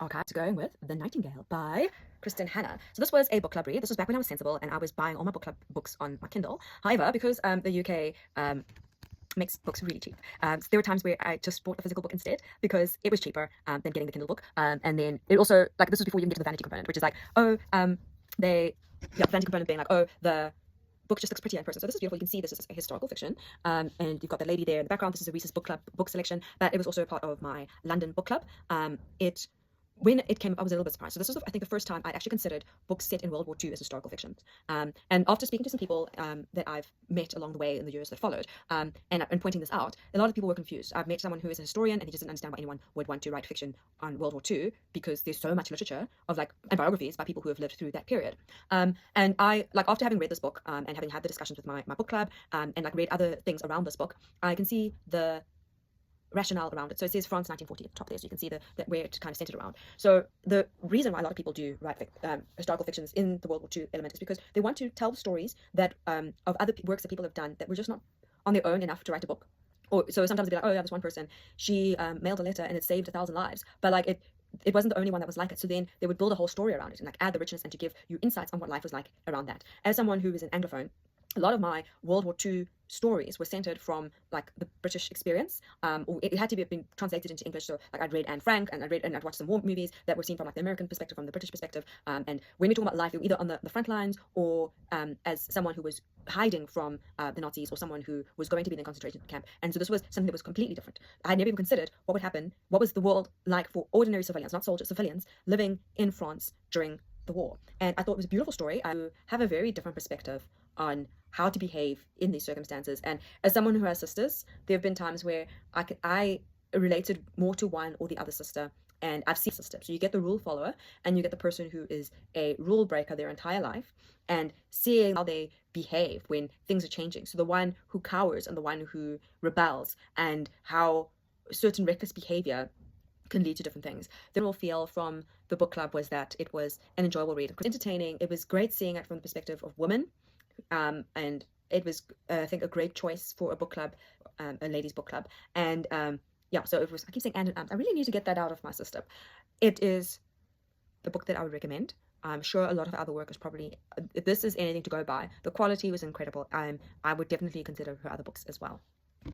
archives going with The Nightingale by Kristen Hanna. So this was a book club read. This was back when I was sensible and I was buying all my book club books on my Kindle. However, because the UK makes books really cheap, so there were times where I just bought a physical book instead because it was cheaper than getting the Kindle book. And then it also, like, this was before you even get to the vanity component, which is like, the vanity component being like, the book just looks prettier in person. So this is beautiful. You can see this is a historical fiction. And you've got the lady there in the background. This is a Reese's book club book selection, but it was also part of my London book club. When it came up, I was a little bit surprised. So this was, I think, the first time I'd actually considered books set in World War II as historical fiction. And after speaking to some people that I've met along the way in the years that followed, and pointing this out, a lot of people were confused. I've met someone who is a historian, and he doesn't understand why anyone would want to write fiction on World War II because there's so much literature of and biographies by people who have lived through that period. And I, after having read this book and having had the discussions with my book club and read other things around this book, I can see the rationale around it. So it says France 1940 at the top there, so you can see where it's kind of centered around. So the reason why a lot of people do write historical fictions in the World War II element is because they want to tell stories that of other works that people have done that were just not on their own enough to write a book. Or so sometimes they'll be like, oh yeah, this one person, she mailed a letter and it saved 1,000 lives, but it wasn't the only one that was like it. So then they would build a whole story around it and add the richness and to give you insights on what life was like around that. As someone who is an Anglophone, a lot of my World War II stories were centered from the British experience, or it had to be been translated into English. So I'd read Anne Frank, and I'd watched some war movies that were seen from the American perspective, from the British perspective. And when we talk about life, either on the front lines or as someone who was hiding from the Nazis, or someone who was going to be in a concentration camp. And so this was something that was completely different. I had never even considered what would happen. What was the world like for ordinary civilians, not soldiers, civilians living in France during the war? And I thought it was a beautiful story. I have a very different perspective on how to behave in these circumstances. And as someone who has sisters, there have been times where I related more to one or the other sister, and I've seen sisters. So you get the rule follower and you get the person who is a rule breaker their entire life, and seeing how they behave when things are changing. So the one who cowers and the one who rebels, and how certain reckless behavior can lead to different things. The general feel from the book club was that it was an enjoyable read. It was entertaining. It was great seeing it from the perspective of women. And it was, I think, a great choice for a book club, a ladies' book club. And yeah, so it was, I keep saying and I really need to get that out of my system. It is the book that I would recommend. I'm sure a lot of other work is probably, if this is anything to go by, the quality was incredible. I would definitely consider her other books as well.